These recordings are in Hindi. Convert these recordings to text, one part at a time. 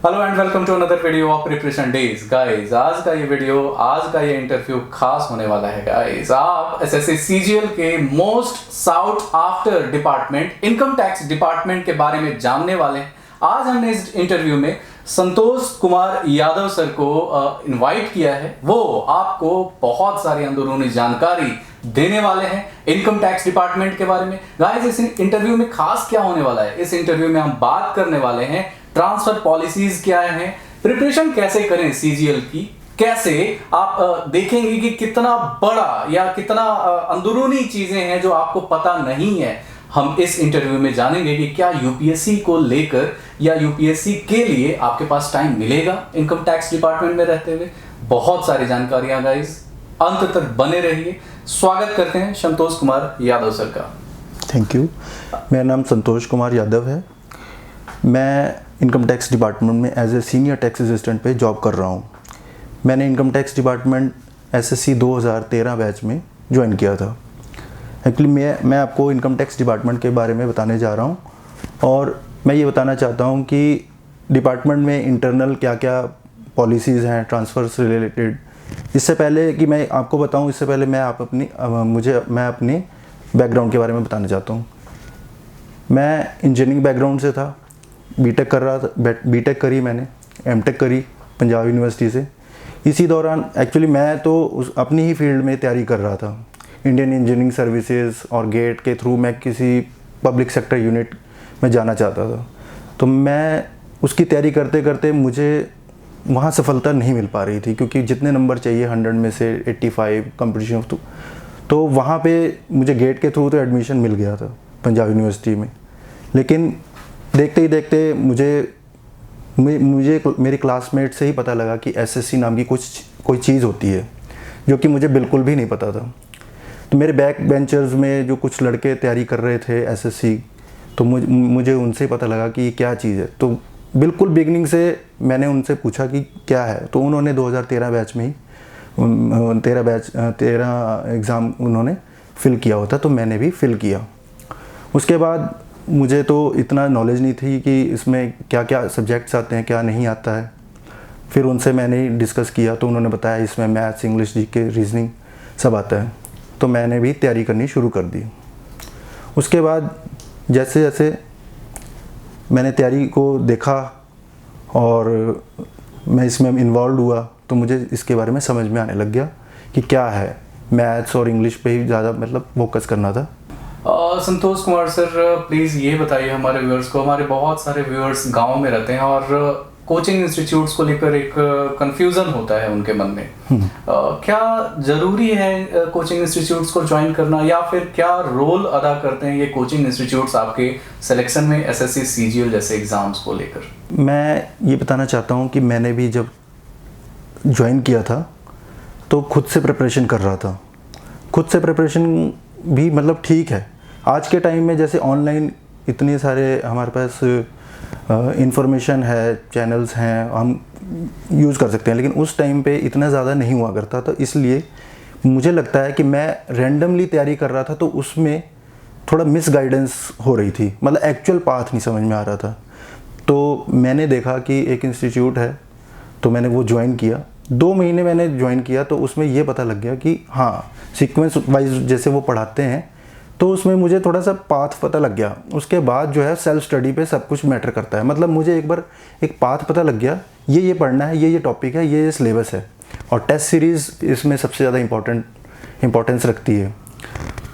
Hello and welcome to another video of preparation days guys. आज का ये इंटरव्यू खास होने वाला है गाइस। आप एसएससी सीजीएल के most sought after department income tax department के बारे में जानने वाले हैं। आज हमने इस इंटरव्यू में संतोष कुमार यादव सर को इनवाइट किया है। वो आपको बहुत सारी अंदरूनी जानकारी देने वाले हैं इनकम टैक्स डिपार्टमेंट के बारे में। गाइस, इस इंटरव्यू में खास क्या होने वाला है, इस इंटरव्यू में हम बात करने वाले हैं ट्रांसफर पॉलिसीज क्या हैं, प्रिपरेशन कैसे करें सीजीएल की, कैसे आप देखेंगे कि कितना बड़ा या कितना अंदरूनी चीजें हैं जो आपको पता नहीं है। हम इस इंटरव्यू में जानेंगे कि क्या यूपीएससी को लेकर या यूपीएससी के लिए आपके पास टाइम मिलेगा इनकम टैक्स डिपार्टमेंट में रहते हुए। बहुत सारी जानकारियां गाइस, अंत तक बने रहिए। स्वागत करते हैं संतोष कुमार यादव सर का। Thank you. मेरा नाम संतोष कुमार यादव है। मैं इनकम टैक्स डिपार्टमेंट में as a senior tax assistant पे जॉब कर रहा हूँ। मैंने income tax department SSC 2013 batch में ज्वाइन किया था। एक्चुअली मैं आपको इनकम टैक्स डिपार्टमेंट के बारे में बताने जा रहा हूँ और मैं ये बताना चाहता हूँ कि डिपार्टमेंट में इंटरनल क्या क्या पॉलिसीज़ हैं ट्रांसफ़र से रिलेटेड। इससे पहले कि मैं आपको बताऊँ, इससे पहले मैं अपनी बैकग्राउंड के बारे में बताना चाहता हूँ। मैं इंजीनियरिंग बैकग्राउंड से था, बीटेक कर रहा था, बीटेक करी मैंने, एमटेक करी पंजाब यूनिवर्सिटी से। इसी दौरान एक्चुअली मैं तो अपनी ही फील्ड में तैयारी कर रहा था। इंडियन इंजीनियरिंग सर्विसेज और गेट के थ्रू मैं किसी पब्लिक सेक्टर यूनिट में जाना चाहता था। तो मैं उसकी तैयारी करते करते मुझे वहाँ सफलता नहीं मिल पा रही थी, क्योंकि जितने नंबर चाहिए 100 में से 85 कंपटीशन तो वहाँ पे मुझे गेट के थ्रू तो एडमिशन मिल गया था पंजाब यूनिवर्सिटी में। लेकिन देखते ही देखते मुझे मेरे क्लासमेट से ही पता लगा कि एसएससी नाम की कोई चीज़ होती है, जो कि मुझे बिल्कुल भी नहीं पता था। तो मेरे बैक बेंचर्स में जो कुछ लड़के तैयारी कर रहे थे एसएससी, तो मुझे उनसे पता लगा कि ये क्या चीज़ है। तो बिल्कुल बिगनिंग से मैंने उनसे पूछा कि क्या है, तो उन्होंने 2013 बैच में ही 13 एग्ज़ाम उन्होंने फ़िल किया होता, तो मैंने भी फ़िल किया। उसके बाद मुझे तो इतना नॉलेज नहीं थी कि इसमें क्या क्या सब्जेक्ट्स आते हैं, क्या नहीं आता है। फिर उनसे मैंने डिस्कस किया तो उन्होंने बताया इसमें मैथ्स, इंग्लिश, जीके, रीजनिंग सब आता है। तो मैंने भी तैयारी करनी शुरू कर दी। उसके बाद जैसे जैसे मैंने तैयारी को देखा और मैं इसमें इन्वॉल्व हुआ, तो मुझे इसके बारे में समझ में आने लग गया कि क्या है। मैथ्स और इंग्लिश पे ही ज़्यादा फोकस करना था। संतोष कुमार सर, प्लीज़ ये बताइए हमारे व्यूअर्स को, हमारे बहुत सारे व्यूअर्स गांव में रहते हैं और कोचिंग इंस्टीट्यूट्स को लेकर एक कंफ्यूजन होता है उनके मन में। क्या ज़रूरी है कोचिंग इंस्टीट्यूट्स को ज्वाइन करना, या फिर क्या रोल अदा करते हैं ये कोचिंग इंस्टीट्यूट्स आपके सिलेक्शन में एसएससी सीजीएल जैसे एग्ज़ाम्स को लेकर? मैं ये बताना चाहता हूँ कि मैंने भी जब ज्वाइन किया था तो खुद से प्रिपरेशन कर रहा था। खुद से प्रिपरेशन भी ठीक है। आज के टाइम में जैसे ऑनलाइन इतने सारे हमारे पास इंफॉर्मेशन है, चैनल्स हैं, हम यूज़ कर सकते हैं, लेकिन उस टाइम पे इतना ज़्यादा नहीं हुआ करता। तो इसलिए मुझे लगता है कि मैं रैंडमली तैयारी कर रहा था, तो उसमें थोड़ा मिस गाइडेंस हो रही थी, एक्चुअल पाथ नहीं समझ में आ रहा था। तो मैंने देखा कि एक इंस्टीट्यूट है, तो मैंने वो ज्वाइन किया। 2 महीने मैंने ज्वाइन किया, तो उसमें ये पता लग गया कि हाँ, सीक्वेंस वाइज जैसे वो पढ़ाते हैं, तो उसमें मुझे थोड़ा सा पाथ पता लग गया। उसके बाद जो है सेल्फ स्टडी पे सब कुछ मैटर करता है। मुझे एक बार एक पाथ पता लग गया, ये पढ़ना है, ये टॉपिक है, ये सिलेबस है। और टेस्ट सीरीज़ इसमें सबसे ज़्यादा इम्पोर्टेंस रखती है,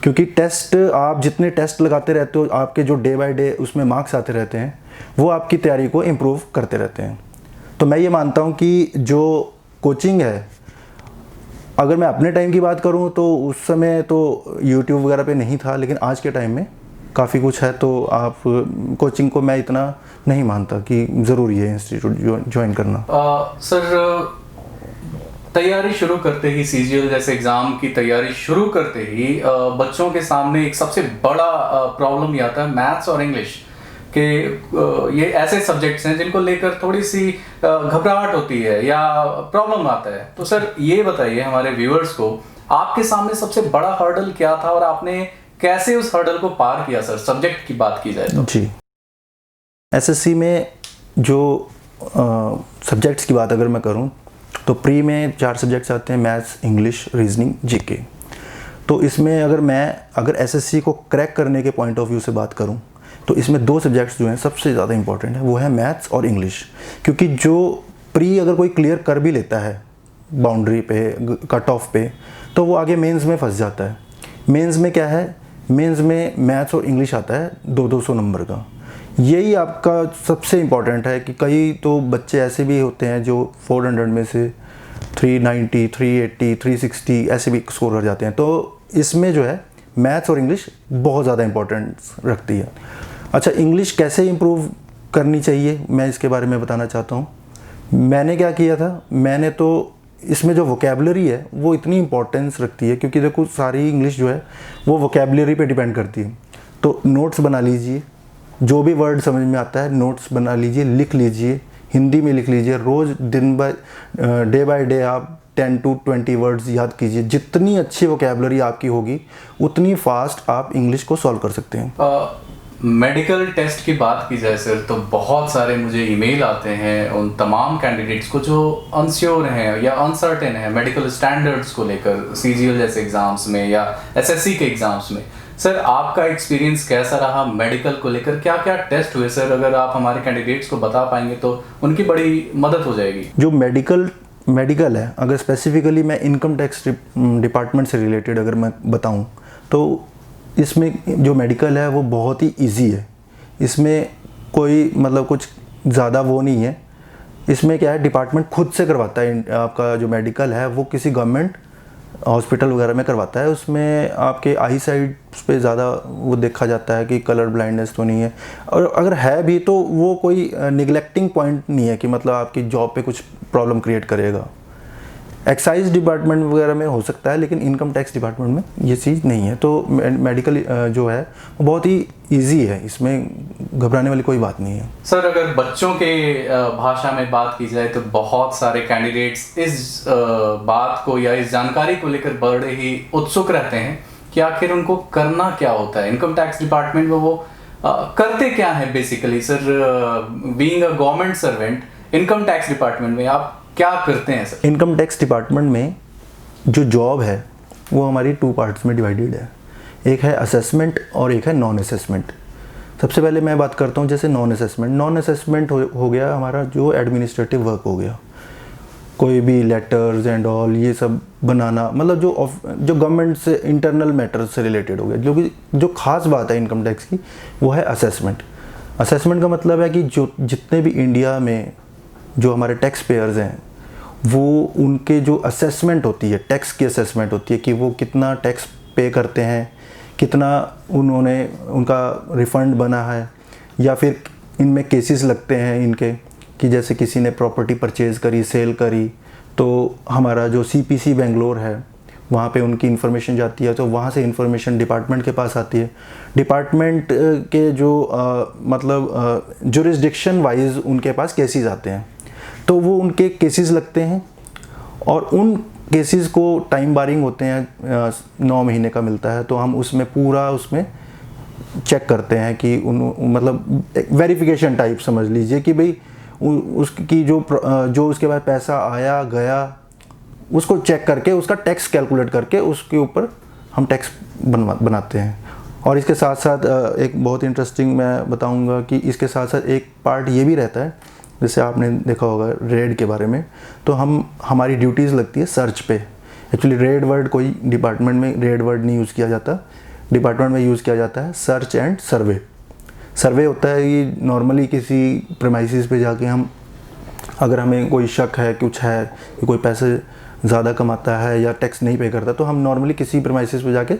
क्योंकि टेस्ट आप जितने टेस्ट लगाते रहते हो, आपके जो डे बाय डे उसमें मार्क्स आते रहते हैं, वो आपकी तैयारी को इम्प्रूव करते रहते हैं। तो मैं ये मानता हूँ कि जो कोचिंग है, अगर मैं अपने टाइम की बात करूं तो उस समय तो YouTube वगैरह पे नहीं था, लेकिन आज के टाइम में काफ़ी कुछ है। तो आप कोचिंग को मैं इतना नहीं मानता कि ज़रूरी है इंस्टीट्यूट ज्वाइन करना। सर, तैयारी शुरू करते ही सीजीएल जैसे एग्ज़ाम की तैयारी शुरू करते ही बच्चों के सामने एक सबसे बड़ा प्रॉब्लम ये आता है मैथ्स और इंग्लिश कि ये ऐसे सब्जेक्ट्स हैं जिनको लेकर थोड़ी सी घबराहट होती है या प्रॉब्लम आता है। तो सर ये बताइए हमारे व्यूअर्स को, आपके सामने सबसे बड़ा हर्डल क्या था और आपने कैसे उस हर्डल को पार किया? सर, सब्जेक्ट की बात की जाए तो। जी, एसएससी में जो सब्जेक्ट्स की बात अगर मैं करूं तो प्री में 4 सब्जेक्ट्स आते हैं, मैथ्स, इंग्लिश, रीजनिंग, जीके। तो इसमें अगर एसएससी को क्रैक करने के पॉइंट ऑफ व्यू से बात करूं तो इसमें 2 सब्जेक्ट्स जो हैं सबसे ज़्यादा इंपॉर्टेंट है, वो है मैथ्स और इंग्लिश। क्योंकि जो प्री अगर कोई क्लियर कर भी लेता है बाउंड्री पे, कट ऑफ पे, तो वो आगे मेंस में फंस जाता है। मेंस में क्या है, मेंस में मैथ्स और इंग्लिश आता है 200 नंबर का। यही आपका सबसे इम्पॉर्टेंट है कि कई तो बच्चे ऐसे भी होते हैं जो 400 में से 390, 380, 360 ऐसे भी स्कोर कर जाते हैं। तो इसमें जो है मैथ्स और इंग्लिश बहुत ज़्यादा इम्पोर्टेंस रखती है। अच्छा, इंग्लिश कैसे इम्प्रूव करनी चाहिए मैं इसके बारे में बताना चाहता हूँ। मैंने क्या किया था, मैंने तो इसमें जो वोकेबलरी है वो इतनी इम्पोर्टेंस रखती है, क्योंकि देखो सारी इंग्लिश जो है वो वोकेबलरी पे डिपेंड करती है। तो नोट्स बना लीजिए, जो भी वर्ड समझ में आता है नोट्स बना लीजिए, लिख लीजिए, हिंदी में लिख लीजिए। रोज़ डे बाय डे आप 10 to 20 वर्ड्स याद कीजिए। जितनी अच्छी वोकेबलरी आपकी होगी उतनी फास्ट आप इंग्लिश को सॉल्व कर सकते हैं। मेडिकल टेस्ट की बात की जाए सर, तो बहुत सारे मुझे ईमेल आते हैं उन तमाम कैंडिडेट्स को जो अनश्योर हैं या अनसर्टेन हैं मेडिकल स्टैंडर्ड्स को लेकर, सीजीएल जैसे एग्जाम्स में या एसएससी के एग्जाम्स में। सर आपका एक्सपीरियंस कैसा रहा मेडिकल को लेकर, क्या क्या टेस्ट हुए सर? अगर आप हमारे कैंडिडेट्स को बता पाएंगे तो उनकी बड़ी मदद हो जाएगी। जो मेडिकल है, अगर स्पेसिफिकली मैं इनकम टैक्स डिपार्टमेंट से रिलेटेड अगर मैं बताऊं तो इसमें जो मेडिकल है वो बहुत ही इजी है। इसमें कोई मतलब कुछ ज़्यादा वो नहीं है। इसमें क्या है, डिपार्टमेंट खुद से करवाता है। आपका जो मेडिकल है वो किसी गवर्नमेंट हॉस्पिटल वगैरह में करवाता है। उसमें आपके आई साइड पे ज़्यादा वो देखा जाता है कि कलर ब्लाइंडनेस तो नहीं है, और अगर है भी तो वो कोई निगलेक्टिंग पॉइंट नहीं है कि मतलब आपकी जॉब पे कुछ प्रॉब्लम क्रिएट करेगा। एक्साइज डिपार्टमेंट वगैरह में हो सकता है, लेकिन इनकम टैक्स डिपार्टमेंट में ये चीज़ नहीं है। तो मेडिकल जो है वो बहुत ही इजी है, इसमें घबराने वाली कोई बात नहीं है। सर अगर बच्चों के भाषा में बात की जाए तो बहुत सारे कैंडिडेट्स इस बात को या इस जानकारी को लेकर बड़े ही उत्सुक रहते हैं कि आखिर उनको करना क्या होता है इनकम टैक्स डिपार्टमेंट में। वो करते क्या है basically sir? Being a government servant income tax department में आप क्या करते हैं सर? इनकम टैक्स डिपार्टमेंट में जो जॉब है वो हमारी 2 पार्ट्स में डिवाइडेड है। एक है असेसमेंट और एक है नॉन असेसमेंट। सबसे पहले मैं बात करता हूँ जैसे नॉन असेसमेंट हो गया हमारा जो एडमिनिस्ट्रेटिव वर्क हो गया, कोई भी लेटर्स एंड ऑल ये सब बनाना, मतलब जो गवर्नमेंट से इंटरनल मैटर्स से रिलेटेड हो गया। जो खास बात है इनकम टैक्स की वो है असेसमेंट। असेसमेंट का मतलब है कि जो जितने भी इंडिया में जो हमारे टैक्स पेयर्स हैं वो उनके जो असेसमेंट होती है, टैक्स की असेसमेंट होती है कि वो कितना टैक्स पे करते हैं, कितना उनका रिफ़ंड बना है, या फिर इनमें केसेस लगते हैं इनके कि जैसे किसी ने प्रॉपर्टी परचेज़ करी, सेल करी, तो हमारा जो सीपीसी बेंगलोर है वहाँ पे उनकी इन्फॉर्मेशन जाती है। तो वहाँ से इन्फॉर्मेशन डिपार्टमेंट के पास आती है। डिपार्टमेंट के जो मतलब जुरिस्डिक्शन वाइज उनके पास केसेस आते हैं, तो वो उनके केसेस लगते हैं और उन केसेस को टाइम बारिंग होते हैं 9 महीने का मिलता है। तो हम उसमें चेक करते हैं कि मतलब वेरिफिकेशन टाइप समझ लीजिए कि भाई उसकी जो उसके बाद पैसा आया गया उसको चेक करके उसका टैक्स कैलकुलेट करके उसके ऊपर हम टैक्स बनाते हैं। और इसके साथ साथ एक बहुत इंटरेस्टिंग मैं बताऊंगा कि इसके साथ साथ एक पार्ट ये भी रहता है, जैसे आपने देखा होगा रेड के बारे में, तो हमारी ड्यूटीज़ लगती है सर्च पे। एक्चुअली रेड वर्ड कोई डिपार्टमेंट में रेड वर्ड नहीं यूज़ किया जाता, डिपार्टमेंट में यूज़ किया जाता है सर्च एंड सर्वे। सर्वे होता है कि नॉर्मली किसी प्रेमाइसिस पे जाके हम, अगर हमें कोई शक है कुछ है कि कोई पैसे ज़्यादा कमाता है या टैक्स नहीं पे करता, तो हम नॉर्मली किसी प्रेमाइसिस पे जाके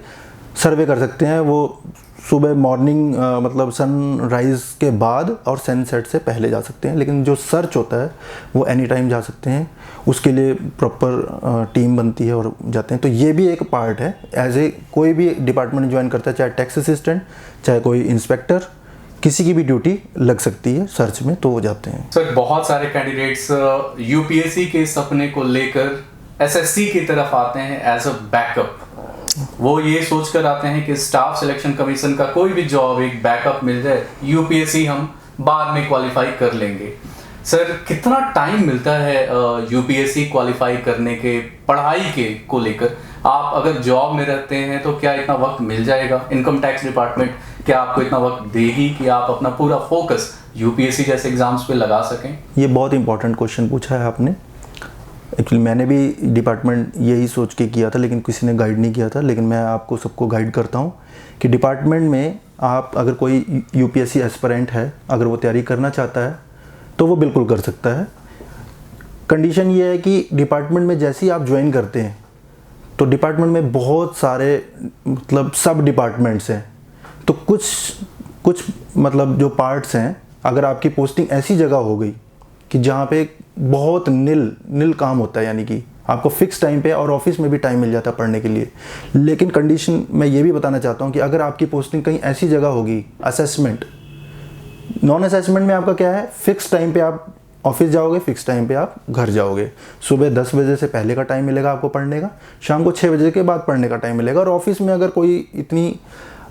सर्वे कर सकते हैं। वो सुबह मॉर्निंग मतलब सनराइज़ के बाद और सनसेट से पहले जा सकते हैं, लेकिन जो सर्च होता है वो एनी टाइम जा सकते हैं। उसके लिए प्रॉपर टीम बनती है और जाते हैं। तो ये भी एक पार्ट है। एज ए कोई भी डिपार्टमेंट ज्वाइन करता है, चाहे टैक्स असिस्टेंट चाहे कोई इंस्पेक्टर, किसी की भी ड्यूटी लग सकती है सर्च में, तो वो जाते हैं। सर बहुत सारे कैंडिडेट्स यूपीएससी के सपने को लेकर एसएससी की तरफ आते हैं एज अ बैकअप। वो ये सोच कर आते हैं कि स्टाफ सिलेक्शन कमीशन का कोई भी जॉब एक बैकअप मिल जाए, यूपीएससी हम बाद में क्वालिफाई कर लेंगे। सर कितना टाइम मिलता है यूपीएससी क्वालिफाई करने के पढ़ाई के को लेकर? आप अगर जॉब में रहते हैं तो क्या इतना वक्त मिल जाएगा? इनकम टैक्स डिपार्टमेंट क्या आपको इतना वक्त देगी कि आप अपना पूरा फोकस यूपीएससी जैसे एग्जाम्स पे लगा सकें? ये बहुत इंपॉर्टेंट क्वेश्चन पूछा है आपने। एक्चुअली मैंने भी डिपार्टमेंट यही सोच के किया था, लेकिन किसी ने गाइड नहीं किया था। लेकिन मैं आपको सबको गाइड करता हूँ कि डिपार्टमेंट में आप अगर कोई यूपीएससी एस्पिरेंट है, अगर वो तैयारी करना चाहता है तो वो बिल्कुल कर सकता है। कंडीशन ये है कि डिपार्टमेंट में जैसे ही आप ज्वाइन करते हैं तो डिपार्टमेंट में बहुत सारे मतलब सब डिपार्टमेंट्स हैं, तो कुछ मतलब जो पार्ट्स हैं, अगर आपकी पोस्टिंग ऐसी जगह हो गई कि जहाँ पे बहुत नील काम होता है, यानी कि आपको फिक्स टाइम पे और ऑफिस में भी टाइम मिल जाता है पढ़ने के लिए। लेकिन कंडीशन मैं ये भी बताना चाहता हूँ कि अगर आपकी पोस्टिंग कहीं ऐसी जगह होगी, असेसमेंट नॉन असेसमेंट में आपका क्या है, फिक्स टाइम पे आप ऑफिस जाओगे, फिक्स टाइम पे आप घर जाओगे। सुबह 10 बजे से पहले का टाइम मिलेगा आपको पढ़ने का, शाम को 6 बजे के बाद पढ़ने का टाइम मिलेगा। और ऑफिस में अगर कोई इतनी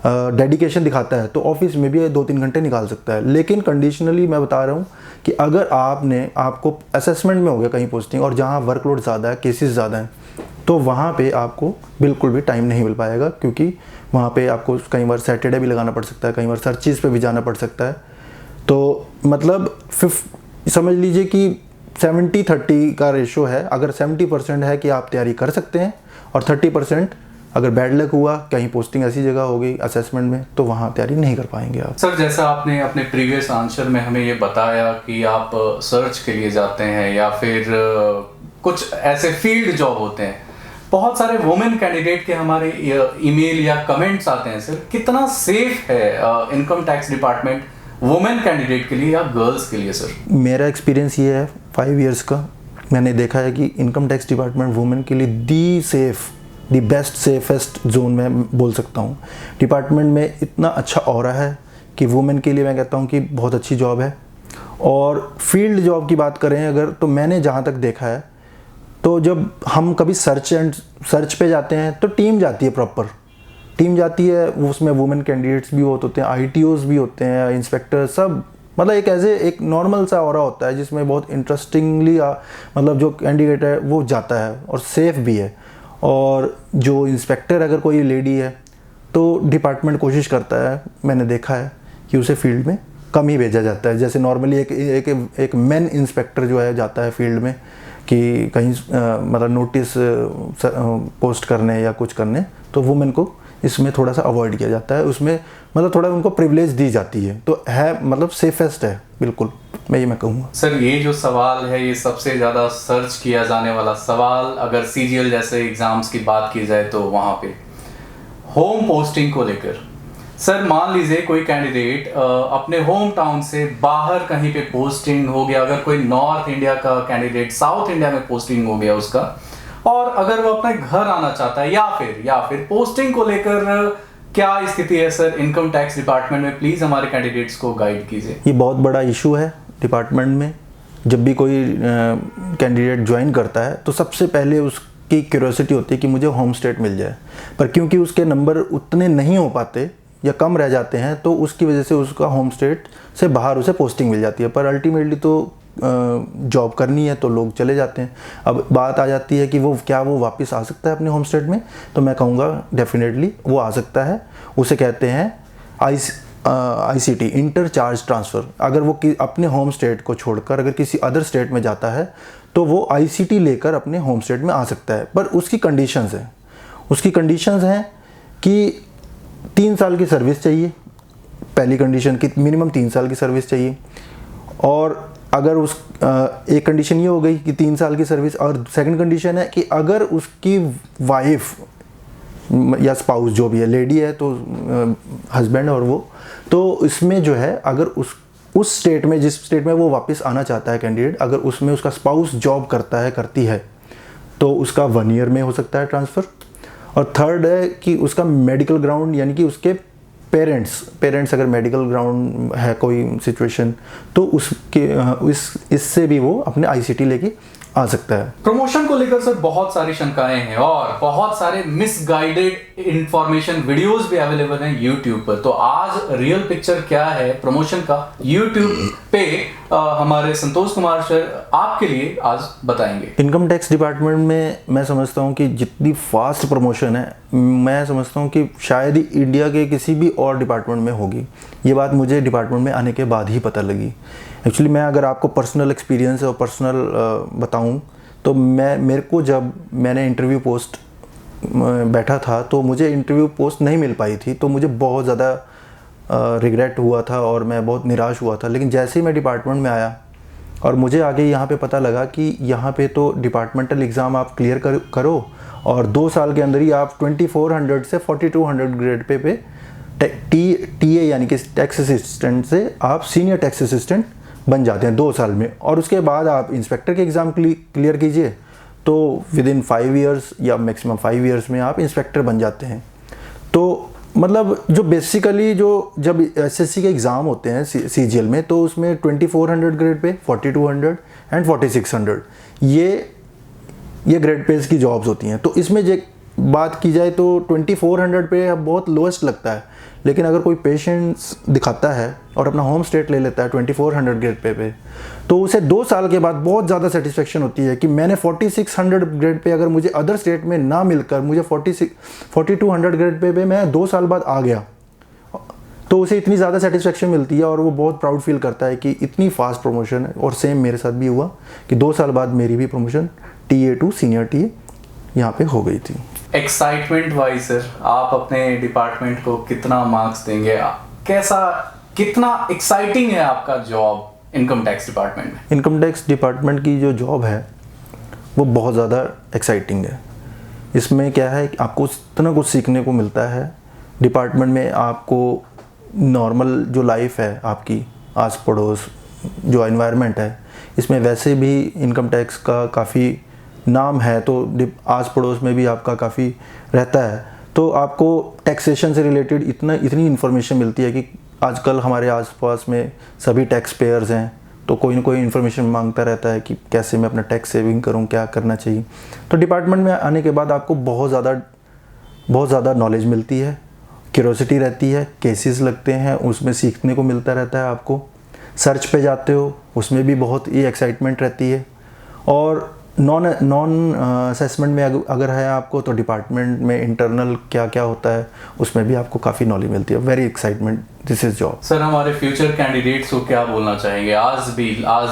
डेडिकेशन दिखाता है तो ऑफिस में भी 2-3 घंटे निकाल सकता है। लेकिन कंडीशनली मैं बता रहा हूँ कि अगर आपको असेसमेंट में हो गया कहीं पोस्टिंग और जहाँ वर्कलोड ज़्यादा है, केसेस ज़्यादा हैं, तो वहाँ पे आपको बिल्कुल भी टाइम नहीं मिल पाएगा, क्योंकि वहाँ पे आपको कई बार सैटरडे भी लगाना पड़ सकता है, कई बार सर्चिज़ पे भी जाना पड़ सकता है। तो मतलब समझ लीजिए कि 70-30 का रेशो है। अगर 70% है कि आप तैयारी कर सकते हैं और 30% अगर बैड लक हुआ, कहीं पोस्टिंग ऐसी जगह हो गई असेसमेंट में, तो वहाँ तैयारी नहीं कर पाएंगे आप। सर जैसा आपने अपने प्रीवियस आंसर में हमें ये बताया कि आप सर्च के लिए जाते हैं या फिर कुछ ऐसे फील्ड जॉब होते हैं, बहुत सारे वुमेन कैंडिडेट के हमारे ईमेल या कमेंट्स आते हैं, सर कितना सेफ है income tax department women candidate के लिए या गर्ल्स के लिए? सर मेरा एक्सपीरियंस ये है 5 इयर्स का, मैंने देखा है कि इनकम टैक्स डिपार्टमेंट वुमेन के लिए दी बेस्ट सेफेस्ट जोन में बोल सकता हूँ। डिपार्टमेंट में इतना अच्छा ऑरा है कि वुमेन के लिए मैं कहता हूँ कि बहुत अच्छी जॉब है। और फील्ड जॉब की बात करें अगर, तो मैंने जहाँ तक देखा है, तो जब हम कभी सर्च पे जाते हैं तो टीम जाती है, प्रॉपर टीम जाती है, उसमें वुमेन कैंडिडेट्स भी होते हैं, आईटीओज भी होते हैं, इंस्पेक्टर सब, मतलब एक नॉर्मल सा ऑरा होता है जिसमें बहुत इंटरेस्टिंगली मतलब जो कैंडिडेट है वो जाता है और सेफ भी है। और जो इंस्पेक्टर अगर कोई लेडी है तो डिपार्टमेंट कोशिश करता है, मैंने देखा है कि उसे फील्ड में कम ही भेजा जाता है। जैसे नॉर्मली एक मेन इंस्पेक्टर जो है जाता है फील्ड में कि कहीं मतलब नोटिस पोस्ट करने या कुछ करने, तो वुमेन को इसमें थोड़ा सा अवॉइड किया जाता है, उसमें मतलब थोड़ा उनको प्रिविलेज दी जाती है, तो है मतलब सेफेस्ट है बिल्कुल, मैं कहूँगा। सर ये जो सवाल है ये सबसे ज़्यादा सर्च किया जाने वाला सवाल, अगर सीजीएल जैसे एग्जाम्स की बात की जाए तो वहाँ पे होम पोस्टिंग को लेकर। सर मान लीजिए कोई कैंडिडेट अपने होम टाउन से बाहर कहीं पे पोस्टिंग हो गया, अगर कोई नॉर्थ इंडिया का कैंडिडेट साउथ इंडिया में पोस्टिंग हो गया उसका, और अगर वो अपने घर आना चाहता है या फिर पोस्टिंग को लेकर क्या स्थिति है सर इनकम टैक्स डिपार्टमेंट में? प्लीज़ हमारे कैंडिडेट्स को गाइड कीजिए। ये बहुत बड़ा इशू है डिपार्टमेंट में। जब भी कोई कैंडिडेट ज्वाइन करता है तो सबसे पहले उसकी क्यूरियोसिटी होती है कि मुझे होम स्टेट मिल जाए, पर क्योंकि उसके नंबर उतने नहीं हो पाते या कम रह जाते हैं तो उसकी वजह से उसका होम स्टेट से बाहर उसे पोस्टिंग मिल जाती है। पर अल्टीमेटली तो जॉब करनी है तो लोग चले जाते हैं। अब बात आ जाती है कि वो वापस आ सकता है अपने होम स्टेट में, तो मैं कहूँगा डेफिनेटली वो आ सकता है। उसे कहते हैं ICT, इंटर चार्ज ट्रांसफ़र। अगर वो अपने होम स्टेट को छोड़कर अगर किसी अदर स्टेट में जाता है तो वो ICT लेकर अपने होम स्टेट में आ सकता है, पर उसकी कंडीशंस हैं कि 3 साल की सर्विस चाहिए, पहली कंडीशन की मिनिमम 3 साल की सर्विस चाहिए। और अगर एक कंडीशन ये हो गई कि 3 साल की सर्विस, और सेकंड कंडीशन है कि अगर उसकी वाइफ या स्पाउस जो भी है, लेडी है तो हस्बैंड और वो, तो इसमें जो है अगर उस स्टेट में जिस स्टेट में वो वापस आना चाहता है कैंडिडेट, अगर उसमें उसका स्पाउस जॉब करती है तो उसका 1 ईयर में हो सकता है ट्रांसफ़र। और थर्ड है कि उसका मेडिकल ग्राउंड, यानी कि उसके पेरेंट्स अगर मेडिकल ग्राउंड है कोई सिचुएशन, तो इससे भी वो अपने ICT लेके आ सकता है। प्रमोशन को लेकर सर बहुत सारी शंकाएं हैं और बहुत सारे मिसगाइडेड इंफॉर्मेशन वीडियोस भी अवेलेबल हैं यूट्यूब पर। तो आज रियल पिक्चर क्या है प्रमोशन का यूट्यूब पे हमारे संतोष कुमार सर आपके लिए आज बताएंगे। इनकम टैक्स डिपार्टमेंट में मैं समझता हूँ कि जितनी फास्ट प्रमोशन है, मैं समझता हूँ कि शायद ही इंडिया के किसी भी और डिपार्टमेंट में होगी। ये बात मुझे डिपार्टमेंट में आने के बाद ही पता लगी। एक्चुअली मैं अगर आपको पर्सनल एक्सपीरियंस और पर्सनल बताऊं तो मेरे को जब मैंने इंटरव्यू पोस्ट बैठा था तो मुझे इंटरव्यू पोस्ट नहीं मिल पाई थी, तो मुझे बहुत ज़्यादा रिग्रेट हुआ था और मैं बहुत निराश हुआ था। लेकिन जैसे ही मैं डिपार्टमेंट में आया और मुझे आगे यहाँ पे पता लगा कि यहाँ पे तो डिपार्टमेंटल एग्ज़ाम आप क्लियर करो और 2 साल के अंदर ही आप 2400 से 4200 ग्रेड पे टीए यानी कि टैक्स असिस्टेंट से आप सीनियर टैक्स असिस्टेंट बन जाते हैं 2 साल में। और उसके बाद आप इंस्पेक्टर के एग्ज़ाम क्लियर कीजिए तो विद इन 5 ईयर्स या मैक्सिमम 5 ईयर्स में आप इंस्पेक्टर बन जाते हैं। तो मतलब जो बेसिकली जो जब एसएससी के एग्ज़ाम होते हैं सीजीएल में, तो उसमें 2400 ग्रेड पे, 4200 एंड 4600 ये ग्रेड पेज की जॉब्स होती हैं। तो इसमें जो बात की जाए तो 2400 पे अब बहुत लोएस्ट लगता है, लेकिन अगर कोई पेशेंस दिखाता है और अपना होम स्टेट ले लेता है 2400 ग्रेड पे तो उसे 2 साल के बाद बहुत ज़्यादा सेटिस्फेक्शन होती है कि मैंने 4600 ग्रेड पे अगर मुझे अदर स्टेट में ना मिलकर मुझे 4200 ग्रेड पे मैं 2 साल बाद आ गया, तो उसे इतनी ज़्यादा सेटिस्फेक्शन मिलती है और वो बहुत प्राउड फील करता है कि इतनी फास्ट प्रमोशन है। और सेम मेरे साथ भी हुआ कि 2 साल बाद मेरी भी promotion TA to senior TA यहाँ पे हो गई थी। एक्साइटमेंट वाइज सर आप अपने डिपार्टमेंट को कितना मार्क्स देंगे? कितना एक्साइटिंग है आपका जॉब इनकम टैक्स डिपार्टमेंट में? इनकम टैक्स डिपार्टमेंट की जो जॉब है वो बहुत ज़्यादा एक्साइटिंग है। इसमें क्या है कि आपको इतना कुछ सीखने को मिलता है। डिपार्टमेंट में आपको नॉर्मल जो लाइफ है आपकी आस पड़ोस जो एनवायरनमेंट है, इसमें वैसे भी इनकम टैक्स का काफ़ी नाम है, तो आस पड़ोस में भी आपका काफ़ी रहता है। तो आपको टैक्सेशन से रिलेटेड इतनी इन्फॉर्मेशन मिलती है कि आजकल हमारे आसपास में सभी टैक्स पेयर्स हैं, तो कोई ना कोई इन्फॉर्मेशन मांगता रहता है कि कैसे मैं अपना टैक्स सेविंग करूं, क्या करना चाहिए। तो डिपार्टमेंट में आने के बाद आपको बहुत ज़्यादा नॉलेज मिलती है, क्यूरोसिटी रहती है, केसेस लगते हैं उसमें सीखने को मिलता रहता है। आपको सर्च पे जाते हो उसमें भी बहुत ही एक्साइटमेंट रहती है। और नॉन असेसमेंट में अगर है आपको तो डिपार्टमेंट में इंटरनल क्या क्या होता है उसमें भी आपको काफ़ी नॉलेज मिलती है। Very excitement, this is job. Sir हमारे फ्यूचर कैंडिडेट्स को क्या बोलना चाहेंगे? आज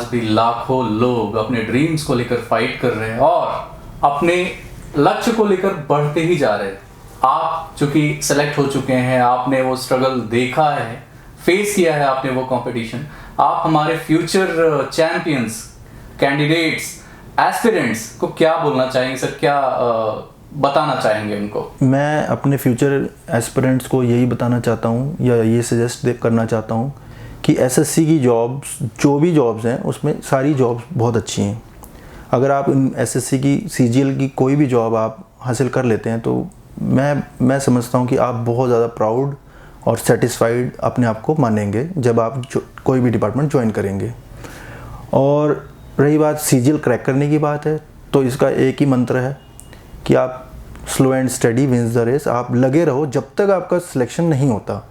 भी लाखों लोग अपने ड्रीम्स को लेकर फाइट कर रहे हैं और अपने लक्ष्य को लेकर बढ़ते ही जा रहे हैं। आप चूंकि सेलेक्ट हो चुके हैं, आपने वो स्ट्रगल देखा है, फेस किया है आपने वो कंपटीशन, आप हमारे फ्यूचर चैंपियंस, कैंडिडेट्स, एस्पिरेंट्स को क्या बोलना चाहेंगे सर? क्या बताना चाहेंगे उनको? मैं अपने फ्यूचर एस्पिरेंट्स को यही बताना चाहता हूँ या ये सजेस्ट करना चाहता हूँ कि एसएससी की जॉब्स, जो भी जॉब्स हैं उसमें सारी जॉब्स बहुत अच्छी हैं। अगर आप एसएससी की सीजीएल की कोई भी जॉब आप हासिल कर लेते हैं तो मैं समझता हूँ कि आप बहुत ज़्यादा प्राउड और सेटिस्फाइड अपने आप को मानेंगे जब आप कोई भी डिपार्टमेंट ज्वाइन करेंगे। और रही बात सीजीएल क्रैक करने की बात है, तो इसका एक ही मंत्र है कि आप slow and steady wins the race. आप लगे रहो जब तक आपका सिलेक्शन नहीं होता,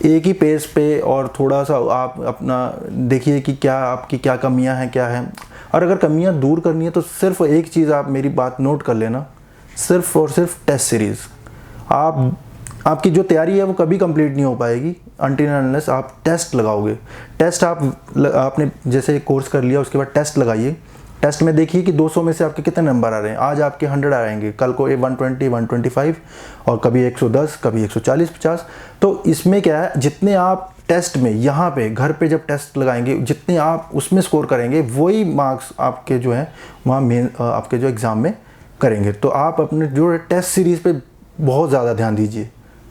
एक ही पेस पे, और थोड़ा सा आप अपना देखिए कि क्या आपकी क्या कमियां हैं, क्या है। और अगर कमियां दूर करनी है तो सिर्फ एक चीज़ आप मेरी बात नोट कर लेना, सिर्फ और सिर्फ टेस्ट सीरीज़। आपकी जो तैयारी है वो कभी कंप्लीट नहीं हो पाएगी अनटिल अनलेस आप टेस्ट लगाओगे। टेस्ट आपने जैसे कोर्स कर लिया उसके बाद टेस्ट लगाइए। टेस्ट में देखिए कि 200 में से आपके कितने नंबर आ रहे हैं। आज आपके 100 आएंगे, कल को 120, 125 और कभी 110, कभी 140, 50। तो इसमें क्या है, जितने आप टेस्ट में यहाँ पे घर पे जब टेस्ट लगाएंगे, जितने आप उसमें स्कोर करेंगे वही मार्क्स आपके जो हैं वहाँ मेन आपके जो एग्ज़ाम में करेंगे। तो आप अपने जो टेस्ट सीरीज़ पे बहुत ज़्यादा ध्यान दीजिए।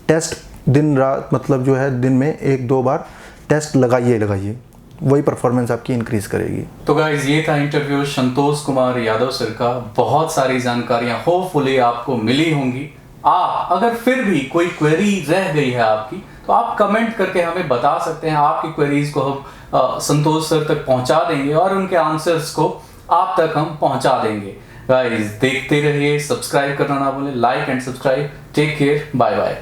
टेस्ट दिन रात, मतलब जो है दिन में 1-2 बार टेस्ट लगाइए, वही परफॉर्मेंस आपकी इंक्रीज करेगी। तो गाइस ये था इंटरव्यू संतोष कुमार यादव सर का। बहुत सारी जानकारियां होपफुली आपको मिली होंगी। आप अगर फिर भी कोई क्वेरी रह गई है आपकी तो आप कमेंट करके हमें बता सकते हैं। आपकी क्वेरीज को हम संतोष सर तक पहुंचा देंगे और उनके आंसर्स को आप तक हम पहुंचा देंगे। गाइस देखते रहिए, सब्सक्राइब करना ना भूलें, like and subscribe. Take care, bye bye.